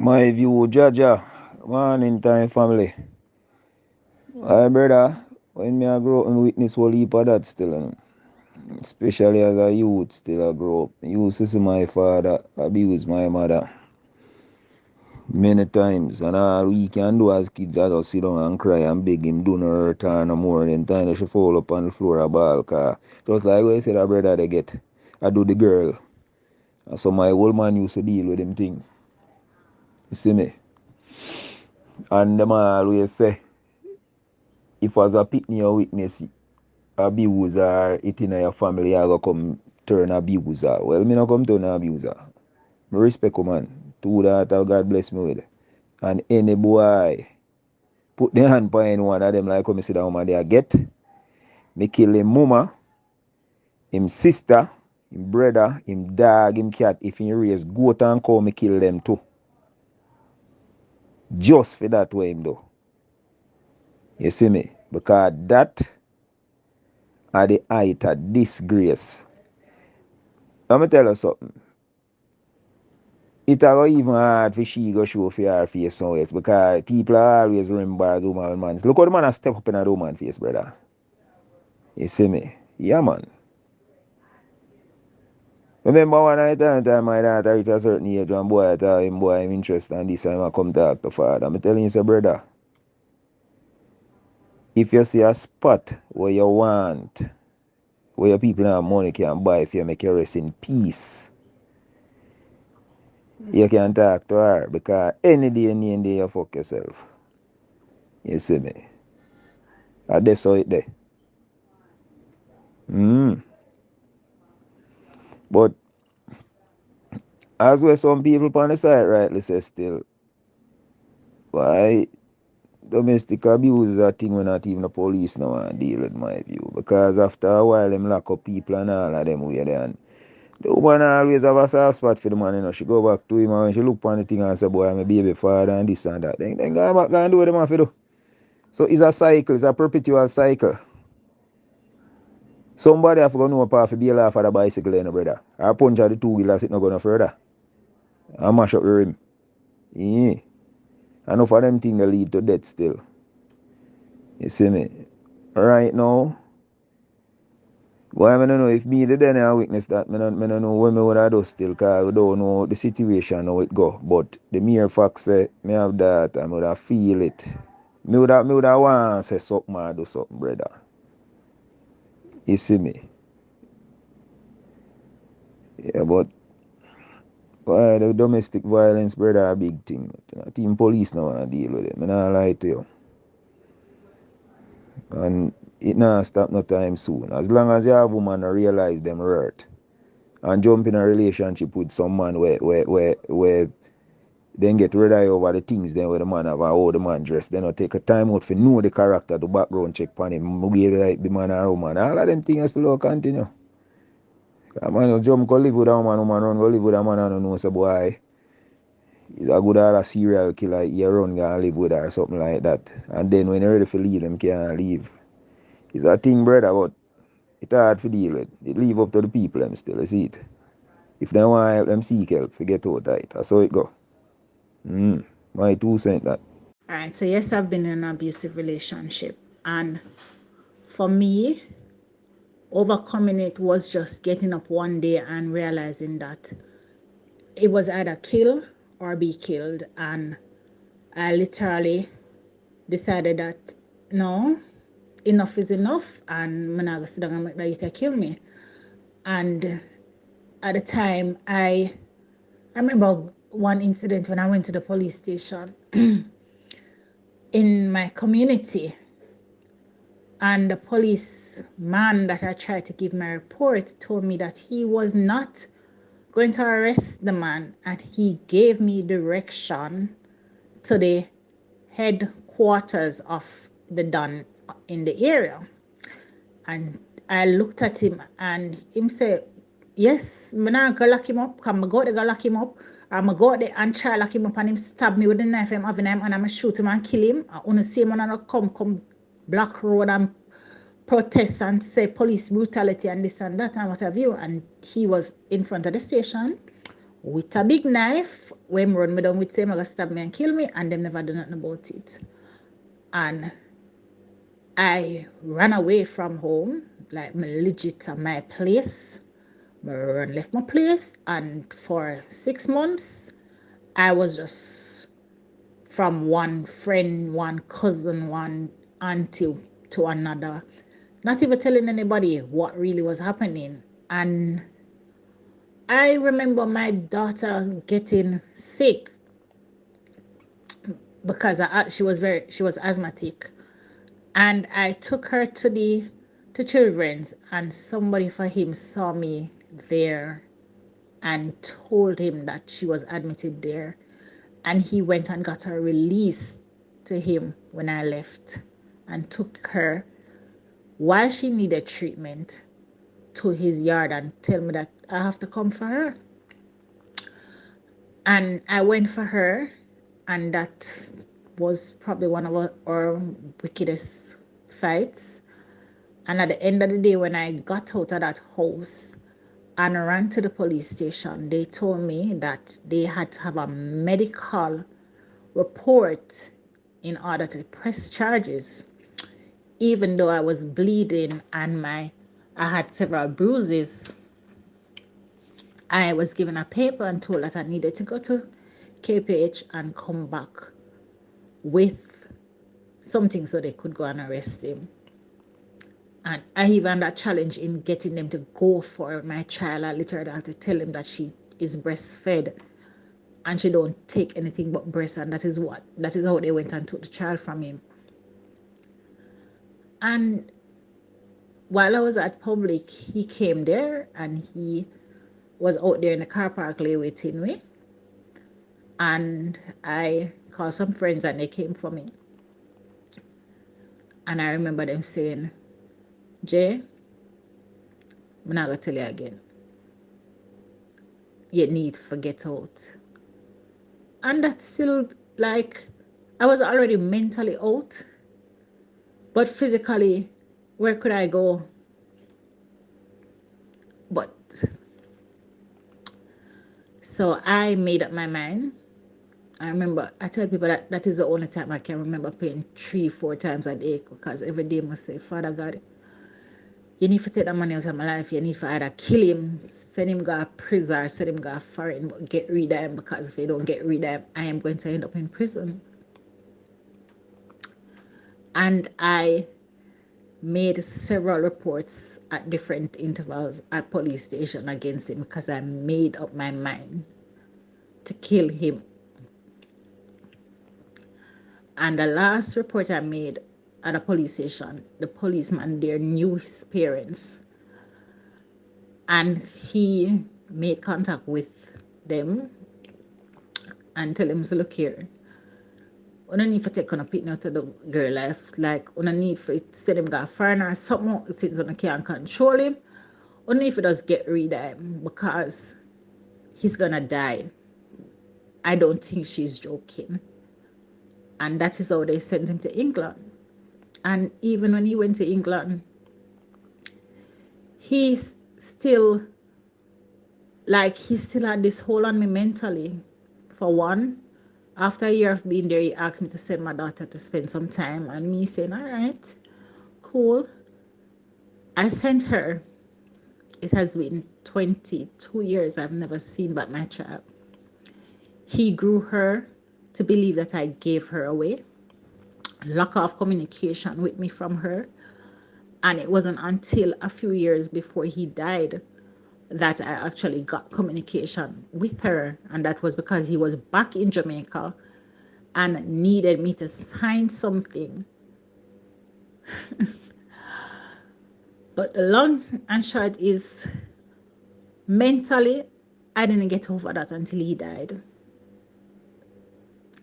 My view, Jaja, morning time family. My brother, when me I grow up, I witness whole heap of that still, especially as a youth still I grow up. I used to see my father abuse my mother many times, and all we can do as kids I just sit down and cry and beg him do no hurt her no more. Then time she fall up on the floor a ball, cause just like what you said, a brother they get, I do the girl. And so my old man used to deal with them thing. You see me? And them always say, if as a pitney or witness abuse or it in your family, I go come turn abuser. Well, me not come turn abuser. Me respect a man. Two that God bless me with. And any boy put their hand on any one of them like come see that woman there get, me kill him mama, him sister, him brother, him dog, him cat. If he raise goat and cow, me kill them too. Just for that way him do. You see me? Because that are the height of disgrace. Let me tell you something. It are even hard for she go show for her face somewhere else because people are always remember the woman man. Look how the man has step up in a woman face, brother. You see me? Yeah, man. Remember one time my daughter reached a certain age and boy I tell him boy I'm interested in this and I come talk to father. I'm telling you, say, brother, if you see a spot where you want, where your people have money can buy if you make your rest in peace, you can talk to her because any day you fuck yourself. You see me? And that's how it there. But as well some people on the side rightly say still, why domestic abuse is a thing when not even the police now want deal with my view. Because after a while them lock up people and all of them way there and the woman always have a soft spot for the man, you know. She go back to him and when she look on the thing and say, boy, I'm a baby father and this and that. Then go back and do what them have to do. So it's a cycle, it's a perpetual cycle. Somebody have to go know a path to be a laugh at the bicycle, you know, brother. Or punch at the two-wheeler sitting not going no further. And mash up the rim. Yeah. Enough of them things that lead to death still. You see me? Right now, boy, I don't know if me the then I witness that. I don't know what me would have do still because we don't know the situation how it go. But the mere fact say me have that I would have feel it. Me would have want to say something or do something, brother. You see me? Yeah, but why the domestic violence, brother, a big thing. Team police now want to deal with it. I not lie to you. And it not stop no time soon. As long as you have woman realize them hurt and jump in a relationship with some man where then get rid of you over the things then where the man have how the man dress. Then take a time out for know the character, the background check on him, like the man or woman. All of them things still continue. A man just jump go live with a woman run go live with a man and don't know so boy. He's a good a serial killer, you run go live with her or something like that. And then when you're ready to leave them can't leave. It's a thing, brother, but it's hard to deal with. It leave up to the people them still, you see it. If they want help them seek help, forget out tight. That's how it go. My 2 cents that. All right, so yes, I've been in an abusive relationship, and for me, overcoming it was just getting up one day and realizing that it was either kill or be killed, and I literally decided that no, enough is enough, and I'm not gonna sit down and make that you kill me. And at the time, I remember one incident when I went to the police station in my community, and the policeman that I tried to give my report told me that he was not going to arrest the man, and he gave me direction to the headquarters of the Don in the area. And I looked at him and him said, yes, I'm not going to lock him up, because I'm going to lock him up, or I'm going to go there and try to lock him up and him stab me with the knife I'm having him and I'm going to shoot him and kill him. I want to see him and come block road and protest and say police brutality and this and that and what have you. And he was in front of the station with a big knife. When run me down with them, gonna stab me and kill me, and them never do nothing about it. And I ran away from home, like me legit at my place. I left my place, and for 6 months, I was just from one friend, one cousin, one auntie to another, not even telling anybody what really was happening. And I remember my daughter getting sick because she was asthmatic, and I took her to children's, and somebody for him saw me there and told him that she was admitted there, and he went and got her released to him when I left, and took her while she needed treatment to his yard and tell me that I have to come for her. And I went for her, and that was probably one of our wickedest fights. And at the end of the day, when I got out of that house and ran to the police station, they told me that they had to have a medical report in order to press charges, even though I was bleeding and I had several bruises. I was given a paper and told that I needed to go to KPH and come back with something so they could go and arrest him. And I even had a challenge in getting them to go for my child. I literally had to tell them that she is breastfed and she don't take anything but breast, and that is how they went and took the child from him. And while I was at public, he came there and he was out there in the car park waiting me. And I called some friends and they came for me. And I remember them saying, Jay, I'm not going to tell you again. You need to get out. And that's still like, I was already mentally out. But physically, where could I go? But, so I made up my mind. I remember, I tell people that is the only time I can remember praying 3-4 times a day, because every day I must say, Father God, you need to take that money out of my life. You need to either kill him, send him to prison, or send him to foreign, but get rid of him, because if you don't get rid of him, I am going to end up in prison. And I made several reports at different intervals at police station against him, because I made up my mind to kill him. And the last report I made at a police station, the policeman there knew his parents, and he made contact with them and tell them, so look here, you don't need to take on a picture out of the girl life, like you don't need to send him to a foreigner or something, since you can't control him. You don't need to just get rid of him, because he's gonna die. I don't think she's joking. And that is how they sent him to England. And even when he went to England, he still had this hold on me mentally. For one, after a year of being there, he asked me to send my daughter to spend some time, and me saying, all right, cool. I sent her. It has been 22 years I've never seen but my child. He grew her to believe that I gave her away, lack of communication with me from her. And it wasn't until a few years before he died that I actually got communication with her. And that was because he was back in Jamaica and needed me to sign something. But the long and short is, mentally, I didn't get over that until he died.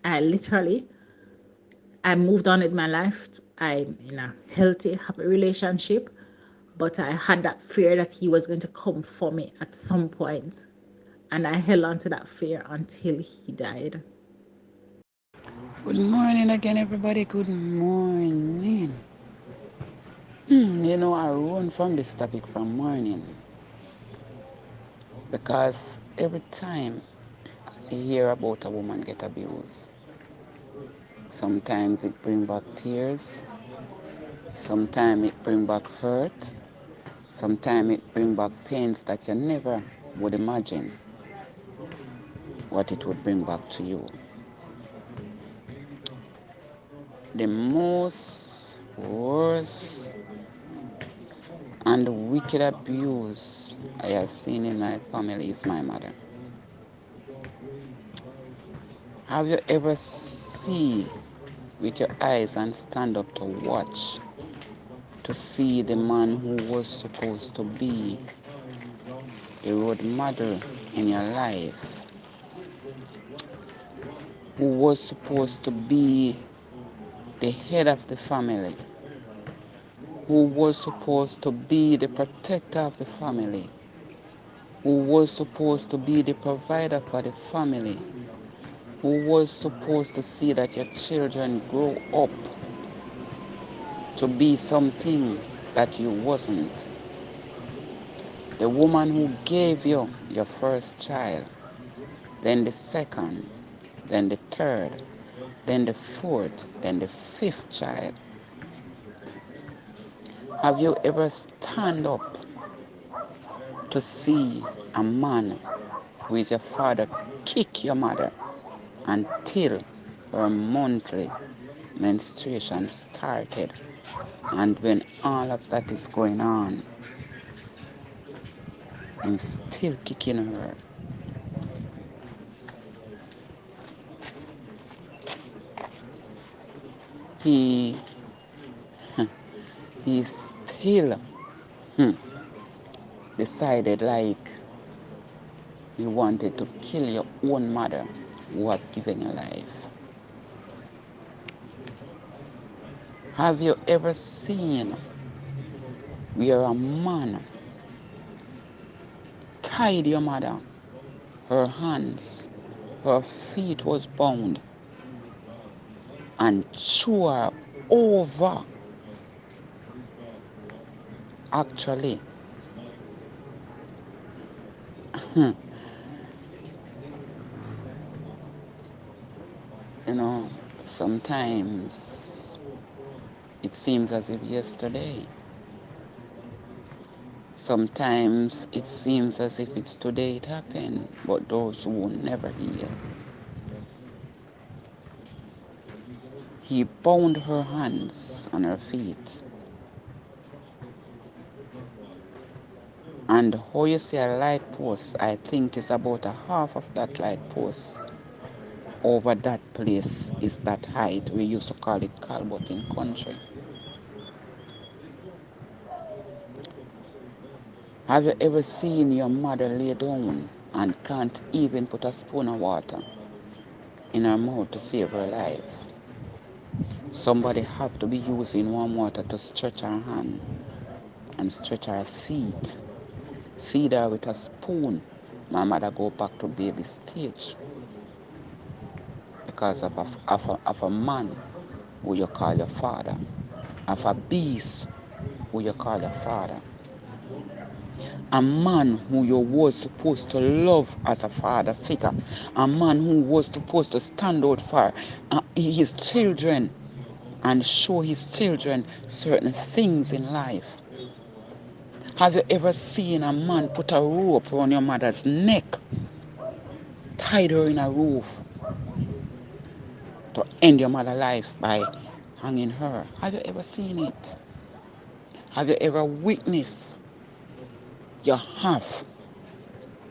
I moved on with my life. I'm in a healthy, happy relationship, but I had that fear that he was going to come for me at some point, and I held on to that fear until he died. Good morning again, everybody. Good morning. I run from this topic from morning because Every time you hear about a woman get abused, sometimes it brings back tears, sometimes it brings back hurt, sometimes it brings back pains that you never would imagine what it would bring back to you. The most worst and wicked abuse I have seen in my family is my mother. Have you ever seen with your eyes and stand up to watch to see the man who was supposed to be a role model in your life, who was supposed to be the head of the family, who was supposed to be the protector of the family, who was supposed to be the provider for the family, who was supposed to see that your children grow up to be something that you wasn't. The woman who gave you your first child, then the second, then the third, then the fourth, then the fifth child. Have you ever stand up to see a man who is your father kick your mother until her monthly menstruation started? And when all of that is going on, he's still kicking her. He still decided like you wanted to kill your own mother who had given you life. Have you ever seen where a man tied your mother, her hands, her feet was bound, and threw her over? Actually, sometimes it seems as if yesterday. Sometimes it seems as if it's today it happened, but those who will never heal. He bound her hands and her feet. And how you see a light post, I think it's about a half of that light post. Over that place is that height. We used to call it Calbot in country. Have you ever seen your mother lay down and can't even put a spoon of water in her mouth to save her life? Somebody have to be using warm water to stretch her hand and stretch her feet. Feed her with a spoon. My mother go back to baby stage because of a man who you call your father, of a beast who you call your father, a man who you was supposed to love as a father figure, a man who was supposed to stand out for his children and show his children certain things in life. Have you ever seen a man put a rope around your mother's neck, tied her in a roof to end your mother's life by hanging her? Have you ever seen it? Have you ever witnessed? You have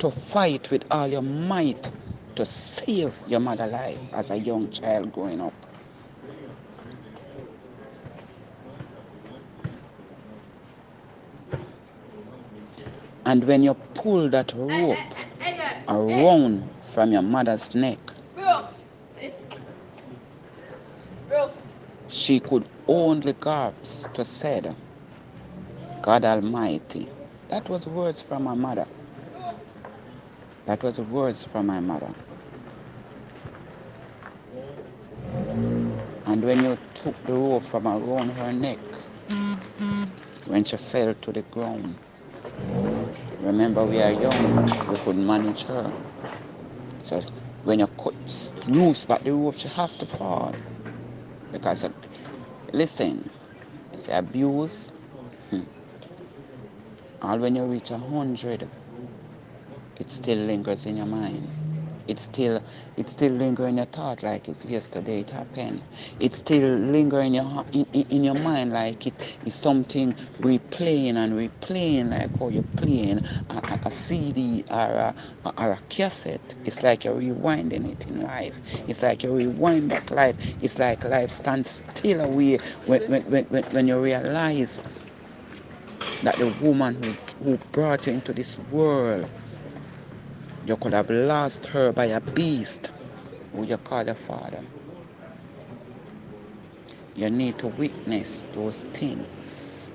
to fight with all your might to save your mother's life as a young child growing up. And when you pull that rope around from your mother's neck, she could only gasp to say, God Almighty. That was words from my mother. That was words from my mother. And when you took the rope from around her neck, when she fell to the ground, Remember, we are young, we couldn't manage her. So when you cut loose back the rope, she have to fall. Because, listen, it's abuse. And when you reach 100, it still lingers in your mind. It still lingers in your thought like it's yesterday it happened. It still lingers in your mind like it is something replaying and replaying, like how you're playing a CD or a cassette. It's like you're rewinding it in life. It's like you rewind back life. It's like life stands still away when you realize that the woman who brought you into this world, you could have lost her by a beast who you call your father. You need to witness those things.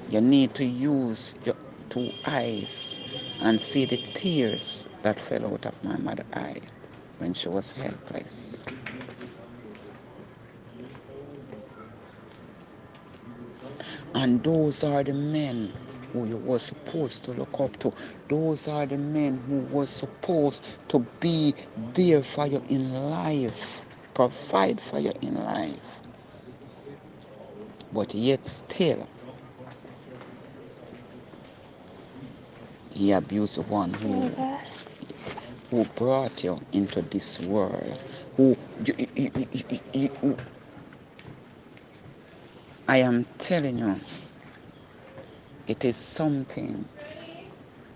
You need to use your 2 eyes and see the tears that fell out of my mother's eye when she was helpless. And those are the men who you were supposed to look up to. Those are the men who were supposed to be there for you in life, provide for you in life. But yet still, he abused the one who brought you into this world. I am telling you, it is something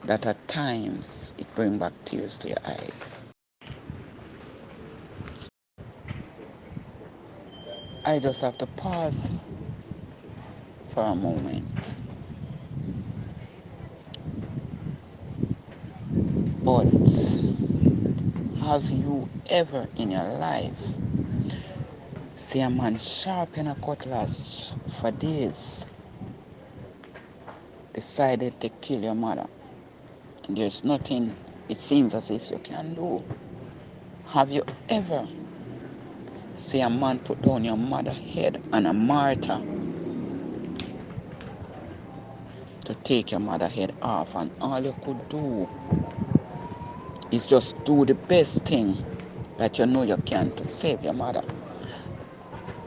that at times it brings back tears to your eyes. I just have to pause for a moment. But have you ever in your life seen a man sharpen a cutlass for days, decided to kill your mother, and there's nothing it seems as if you can do? Have you ever seen a man put down your mother's head on a mortar to take your mother's head off, and all you could do is just do the best thing that you know you can to save your mother?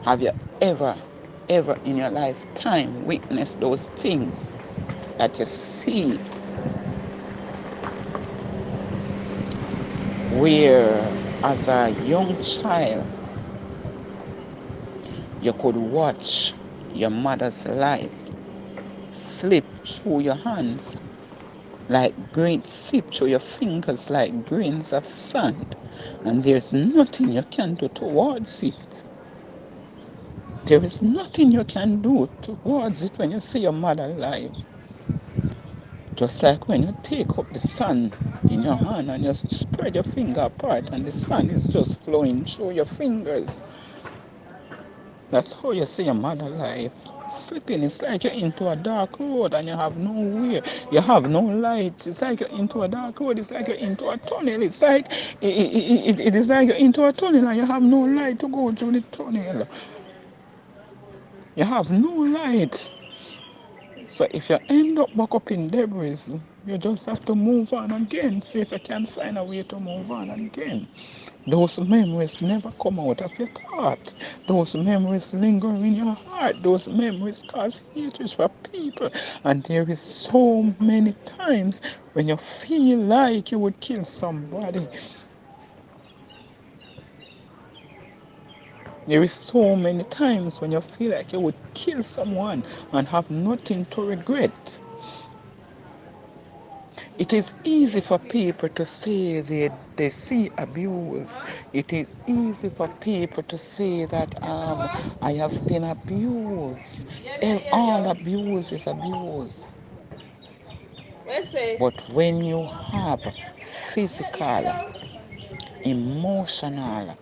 Have you ever in your lifetime witnessed those things that you see, where as a young child you could watch your mother's life slip through your hands like grains, slip through your fingers like grains of sand, and there's nothing you can do towards it? There is nothing you can do towards it when you see your mother alive. Just like when you take up the sun in your hand and you spread your finger apart and the sun is just flowing through your fingers. That's how you see your mother alive. Sleeping, it's like you're into a dark road and you have nowhere. You have no light. It's like you're into a dark road. It's like you're into a tunnel. It's like it is like you're into a tunnel and you have no light to go through the tunnel. You have no light. So if you end up back up in debris, you just have to move on again. See if you can find a way to move on again. Those memories never come out of your thought. Those memories linger in your heart. Those memories cause hatred for people. And there is so many times when you feel like you would kill somebody. There is so many times when you feel like you would kill someone and have nothing to regret. It is easy for people to say they see abuse. It is easy for people to say that I have been abused. And all abuse is abuse. But when you have physical, emotional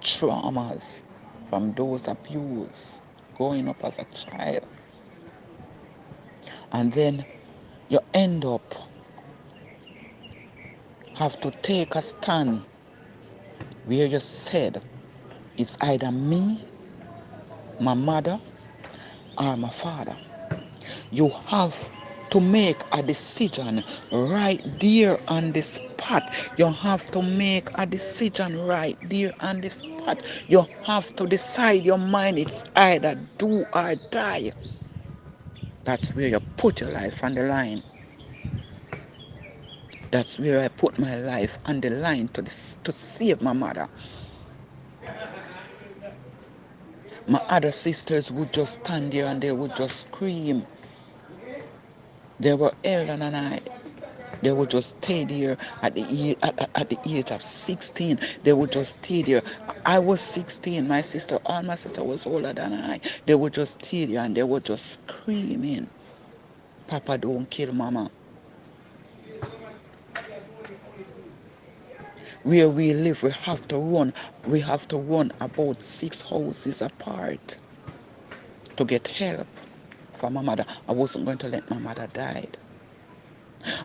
traumas from those abuse growing up as a child, and then you end up have to take a stand where you said it's either me, my mother, or my father. You have to make a decision right there on the spot. You have to make a decision right there on the spot. You have to decide your mind. It's either do or die. That's where you put your life on the line. That's where I put my life on the line to save my mother. My other sisters would just stand there and they would just scream. They were elder than I. They would just stay there at the age of 16. They would just stay there. I was 16. All my sister was older than I. They would just stay there and they were just screaming, "Papa, don't kill Mama." Where we live, we have to run. We have to run about 6 houses apart to get help for my mother. I wasn't going to let my mother die.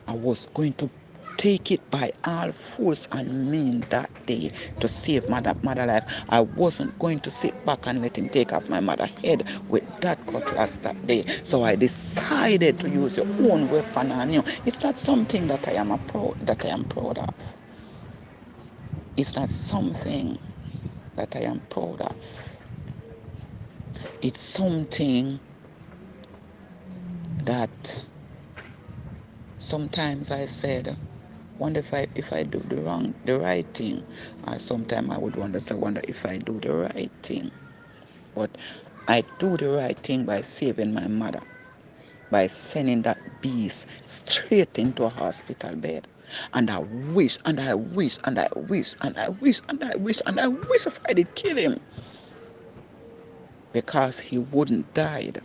I was going to take it by all force and mean that day to save mother life. I wasn't going to sit back and let him take off my mother's head with that cutlass that day. So I decided to use your own weapon on you. It's not something that I am proud of. It's not something that I am proud of. It's something that sometimes I said, wonder if I do the right thing. Sometimes I would wonder if I do the right thing. But I do the right thing by saving my mother, by sending that beast straight into a hospital bed. And I wish if I did kill him, because he wouldn't died.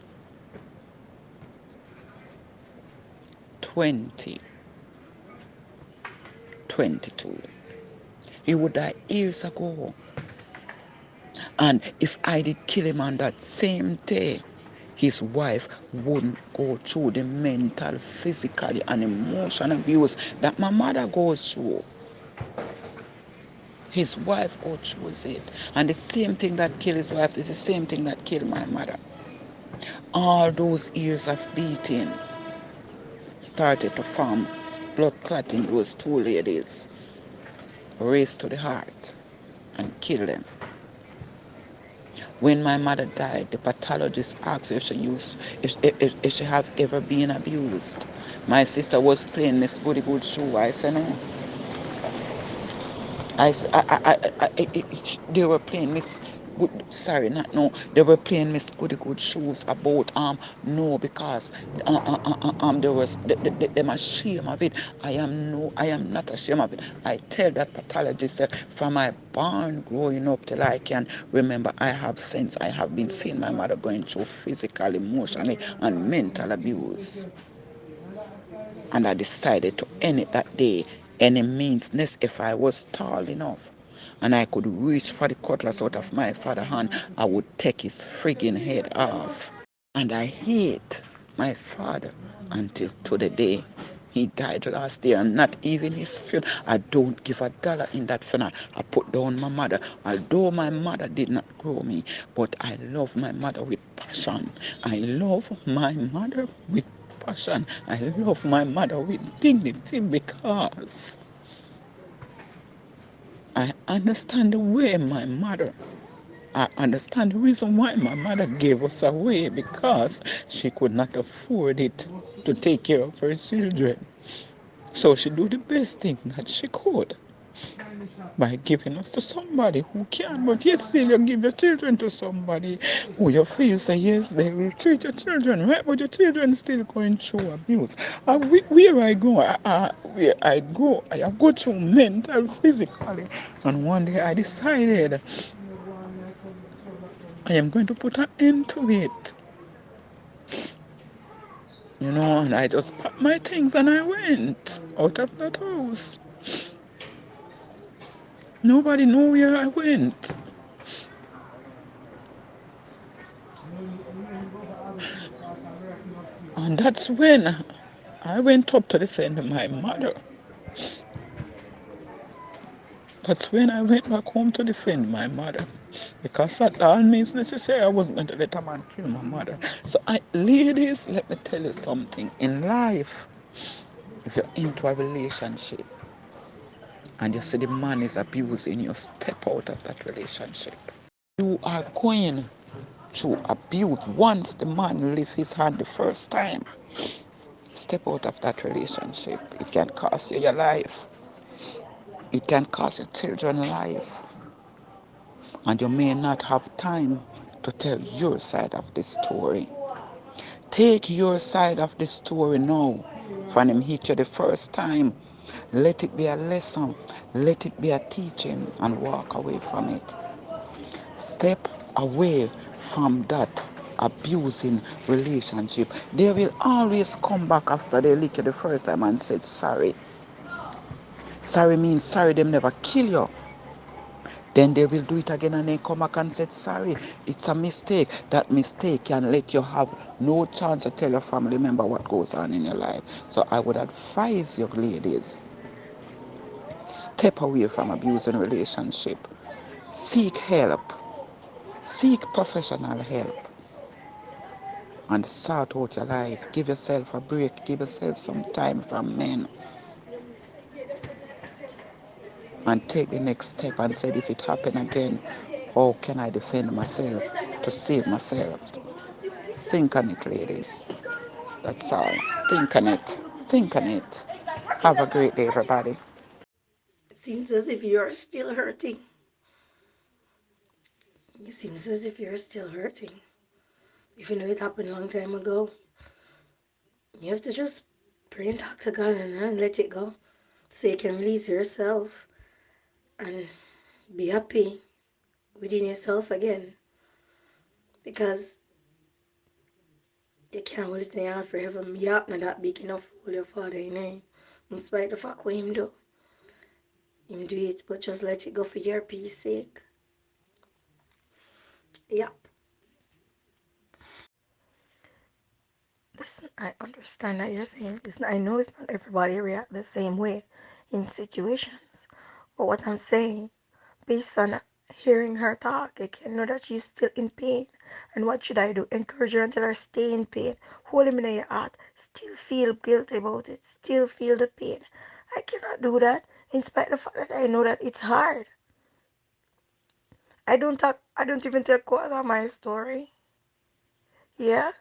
2022. He would die years ago. And if I did kill him on that same day, his wife wouldn't go through the mental, physical, and emotional abuse that my mother goes through. His wife goes through it. And the same thing that killed his wife is the same thing that killed my mother. All those years of beating started to form blood clot in those 2 ladies, raced to the heart and killed them. When my mother died, the pathologist asked if she have ever been abused. My sister was playing Miss Goody Good Shoe. I said no. They were playing Miss Good. Sorry, not no. They were playing Miss Goody Good Shoes about no, because there was them ashamed of it. I am not ashamed of it. I tell that pathologist that from my born growing up till I can remember, I have been seeing my mother going through physical, emotional, and mental abuse. And I decided to end it that day, any means necessary. If I was tall enough and I could reach for the cutlass out of my father's hand, I would take his friggin' head off. And I hate my father until to the day he died last year, and not even his funeral. I don't give a dollar in that funeral. I put down my mother. Although my mother did not grow me, but I love my mother with passion. I love my mother with passion. I love my mother with dignity, because I understand the way my mother, I understand the reason why my mother gave us away, because she could not afford it to take care of her children. So she do the best thing that she could by giving us to somebody who can. But yet still you give your children to somebody who you feel say yes, they will treat your children right, but your children still going through abuse. Where I go, I have go through mental, physically, and one day I decided I am going to put an end to it. And I just packed my things and I went out of that house. Nobody knew where I went. And that's when I went up to defend my mother. That's when I went back home to defend my mother. Because that all means necessary. I wasn't going to let a man kill my mother. So, ladies, let me tell you something. In life, if you're into a relationship and you see the man is abusing you, step out of that relationship. You are going through abuse. Once the man lifts his hand the first time, step out of that relationship. It can cost you your life. It can cost your children life. And you may not have time to tell your side of the story. Take your side of the story now. When him hit you the first time, let it be a lesson. Let it be a teaching and walk away from it. Step away from that abusing relationship. They will always come back after they lick you the first time and said sorry. Sorry means sorry them never kill you. Then they will do it again and then come back and say sorry. It's a mistake. That mistake can let you have no chance to tell your family member what goes on in your life. So I would advise you ladies, step away from abusing relationship. Seek help. Seek professional help. And sort out your life. Give yourself a break. Give yourself some time from men. And take the next step and say, if it happen again, how can I defend myself to save myself? Think on it, ladies. That's all. Think on it. Think on it. Have a great day, everybody. It seems as if you are still hurting. It seems as if you're still hurting. Even though it happened a long time ago, you have to just pray and talk to God and let it go so you can release yourself and be happy within yourself again. Because you can't hold it in forever. You're not that big enough to hold your father in spite of the fact what him do. Him do it, but just let it go for your peace sake. Yep. Listen, I understand that you're saying this. I know it's not everybody react the same way in situations. But what I'm saying, based on hearing her talk, I can know that she's still in pain. And what should I do? Encourage her until her stay in pain. Hold him in your heart. Still feel guilty about it. Still feel the pain. I cannot do that in spite of the fact that I know that it's hard. I don't even tell quarter of my story. Yeah?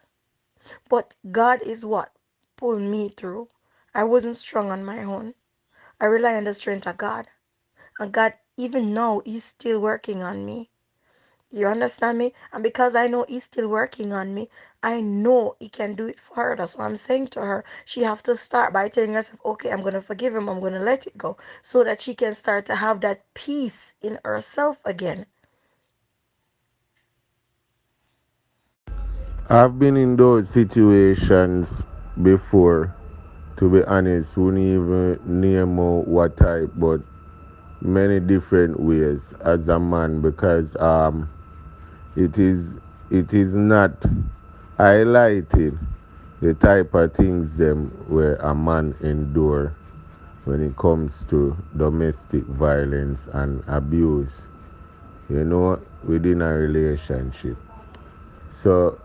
But God is what pulled me through. I wasn't strong on my own. I rely on the strength of God. And God, even now, He's still working on me. You understand me? And because I know He's still working on me, I know He can do it for her. That's what I'm saying to her. She have to start by telling herself, okay, I'm going to forgive him. I'm going to let it go. So that she can start to have that peace in herself again. I've been in those situations before, to be honest. Wouldn't even name out what type, but many different ways as a man, because it is not highlighted the type of things them where a man endure when it comes to domestic violence and abuse, within a relationship. So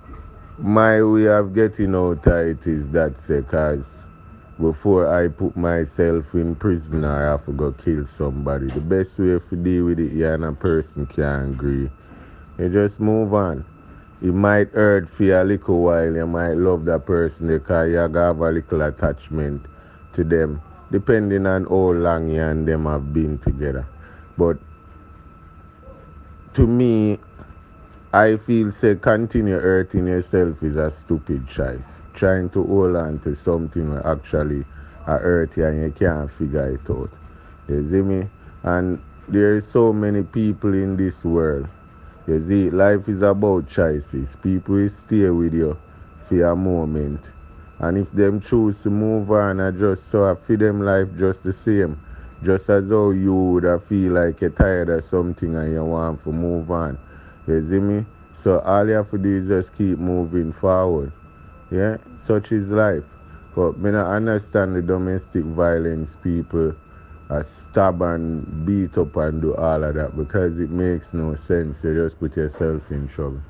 my way of getting out of it is that, because before I put myself in prison or I have to go kill somebody, the best way to deal with it, and a person can agree, you just move on. It might hurt for a little while, you might love that person because you have a little attachment to them, depending on how long you and them have been together. But to me, I feel say continue hurting yourself is a stupid choice. Trying to hold on to something that actually hurt you and you can't figure it out. You see me? And there are so many people in this world. You see, life is about choices. People will stay with you for a moment. And if them choose to move on, I just so I feel them life just the same. Just as though you would feel like you're tired of something and you want to move on. You see me? So all you have to do is just keep moving forward. Yeah? Such is life. But I don't understand the domestic violence people stab and beat up and do all of that, because it makes no sense. You just put yourself in trouble.